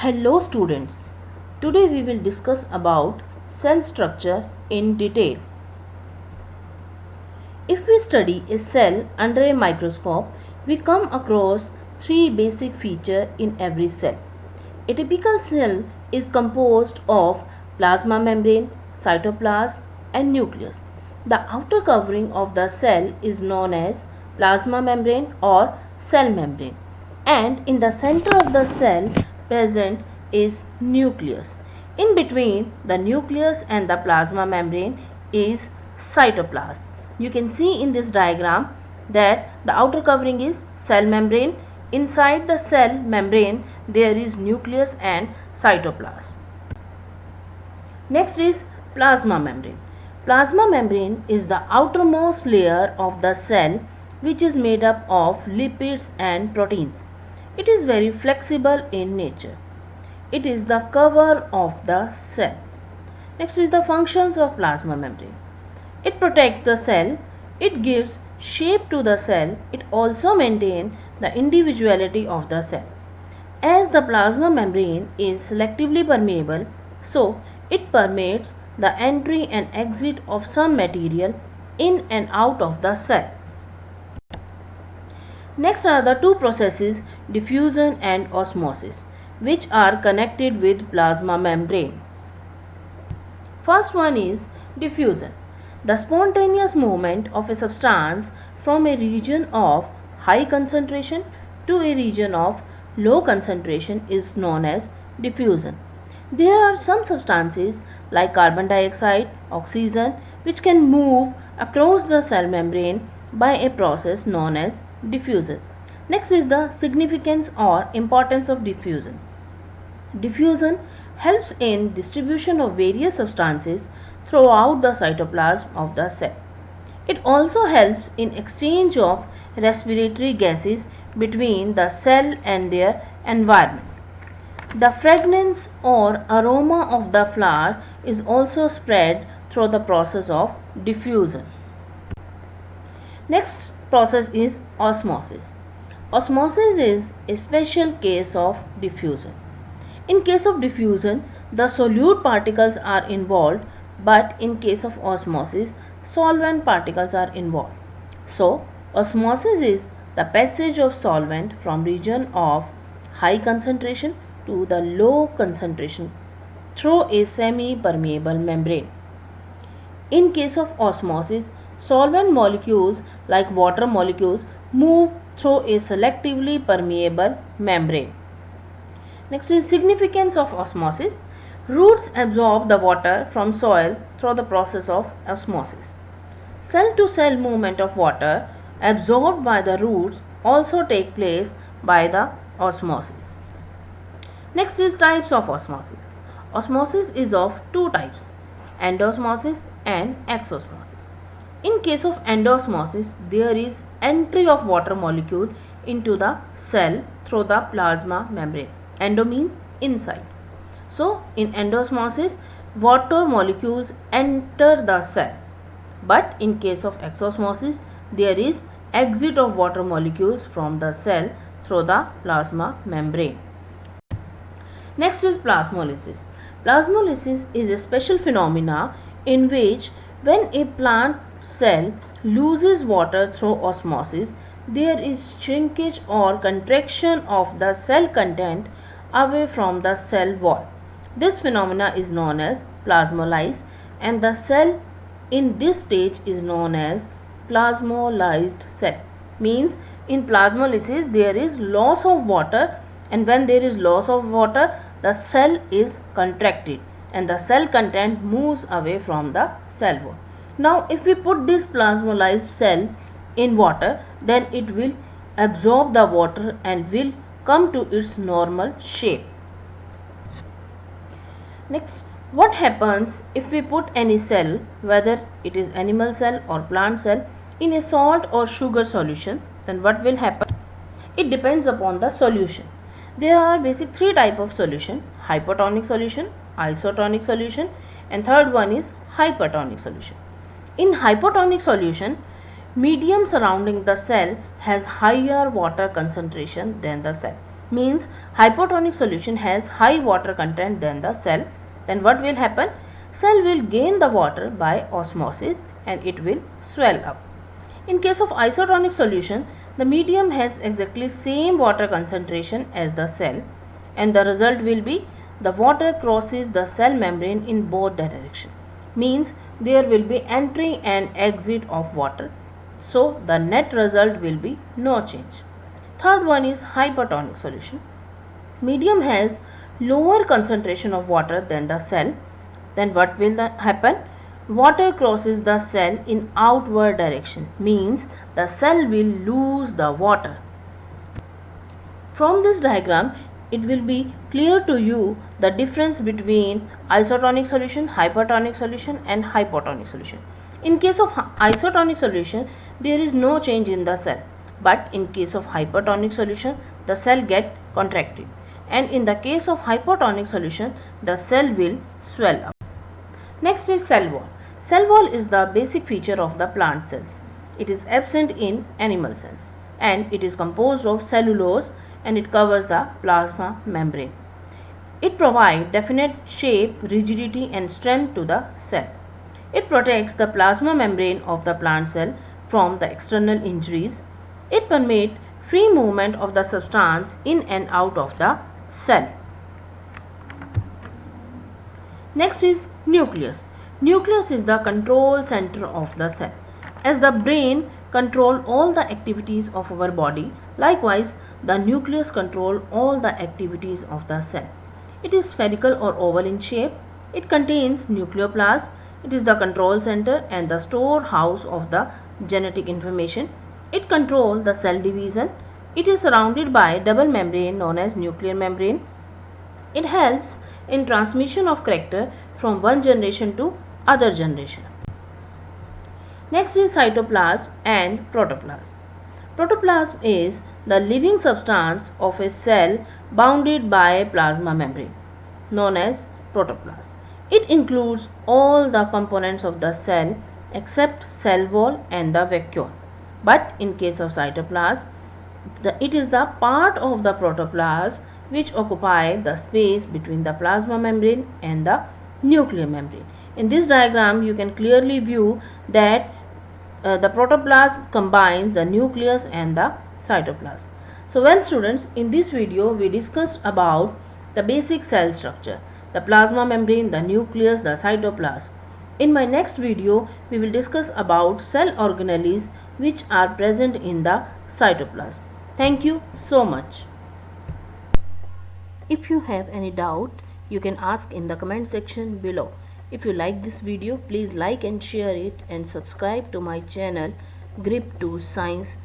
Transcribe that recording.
Hello students. Today we will discuss about cell structure in detail. If we study a cell under a microscope, we come across three basic features in every cell. A typical cell is composed of plasma membrane, cytoplasm and nucleus. The outer covering of the cell is known as plasma membrane or cell membrane, and in the center of the cell present is nucleus. In between the nucleus and the plasma membrane is cytoplasm. You can see in this diagram that the outer covering is cell membrane. Inside the cell membrane there is nucleus and cytoplasm. Next is plasma membrane. Plasma membrane is the outermost layer of the cell, which is made up of lipids and proteins. It is very flexible in nature. It is the cover of the cell. Next is the functions of plasma membrane. It protects the cell. It gives shape to the cell. It also maintains the individuality of the cell. As the plasma membrane is selectively permeable, so it permits the entry and exit of some material in and out of the cell. Next are the two processes, diffusion and osmosis, which are connected with plasma membrane. First one is diffusion. The spontaneous movement of a substance from a region of high concentration to a region of low concentration is known as diffusion. There are some substances like carbon dioxide, oxygen, which can move across the cell membrane by a process known as diffusion. Next is the significance or importance of diffusion. Diffusion helps in distribution of various substances throughout the cytoplasm of the cell. It also helps in exchange of respiratory gases between the cell and their environment. The fragrance or aroma of the flower is also spread through the process of diffusion. Next process is osmosis. Osmosis is a special case of diffusion. In case of diffusion, the solute particles are involved, but in case of osmosis, solvent particles are involved. So, osmosis is the passage of solvent from region of high concentration to the low concentration through a semi-permeable membrane. In case of osmosis, solvent molecules like water molecules move through a selectively permeable membrane. Next is significance of osmosis. Roots absorb the water from soil through the process of osmosis. Cell to cell movement of water absorbed by the roots also take place by the osmosis. Next is types of osmosis. Osmosis is of two types, endosmosis and exosmosis. In case of endosmosis, there is entry of water molecule into the cell through the plasma membrane. Endo means inside. So, in endosmosis, water molecules enter the cell. But in case of exosmosis, there is exit of water molecules from the cell through the plasma membrane. Next is plasmolysis. Plasmolysis is a special phenomena in which when a plant cell loses water through osmosis, there is shrinkage or contraction of the cell content away from the cell wall. This phenomena is known as plasmolysis, and the cell in this stage is known as plasmolyzed cell. Means in plasmolysis there is loss of water, and when there is loss of water, the cell is contracted and the cell content moves away from the cell wall. Now if we put this plasmolyzed cell in water, then it will absorb the water and will come to its normal shape. Next, what happens if we put any cell, whether it is animal cell or plant cell, in a salt or sugar solution? Then what will happen? It depends upon the solution. There are basic three types of solution: hypotonic solution, isotonic solution, and third one is hypertonic solution. In hypotonic solution, medium surrounding the cell has higher water concentration than the cell. means hypotonic solution has high water content than the cell, then what will happen? Cell will gain the water by osmosis and it will swell up. In case of isotonic solution, the medium has exactly same water concentration as the cell, and the result will be the water crosses the cell membrane in both directions, means there will be entry and exit of water, so the net result will be no change. Third one is hypertonic solution. Medium has lower concentration of water than the cell, then what will happen? Water crosses the cell in outward direction, means the cell will lose the water. From this diagram, it will be clear to you the difference between isotonic solution, hypertonic solution and hypotonic solution. In case of isotonic solution, there is no change in the cell, but in case of hypertonic solution, the cell get contracted, and in the case of hypotonic solution, the cell will swell up. Next is cell wall. Cell wall is the basic feature of the plant cells. It is absent in animal cells, and it is composed of cellulose and it covers the plasma membrane. It provides definite shape, rigidity and strength to the cell. It protects the plasma membrane of the plant cell from the external injuries. It permits free movement of the substance in and out of the cell. Next is nucleus. Nucleus is the control center of the cell. As the brain controls all the activities of our body, likewise the nucleus controls all the activities of the cell. It is spherical or oval in shape. It contains nucleoplasm. It is the control center and the storehouse of the genetic information. It controls the cell division. It is surrounded by double membrane known as nuclear membrane. It helps in transmission of character from one generation to other generation. Next is cytoplasm and protoplasm. Protoplasm is the living substance of a cell bounded by a plasma membrane known as protoplasm. It includes all the components of the cell except cell wall and the vacuole. But in case of cytoplasm, it is the part of the protoplasm which occupy the space between the plasma membrane and the nuclear membrane. In this diagram, you can clearly view that the protoplasm combines the nucleus and the cytoplasm. So well students, in this video we discussed about the basic cell structure, the plasma membrane, the nucleus, the cytoplasm. In my next video, we will discuss about cell organelles which are present in the cytoplasm. Thank you so much. If you have any doubt, you can ask in the comment section below. If you like this video, please like and share it and subscribe to my channel Grip 2 Science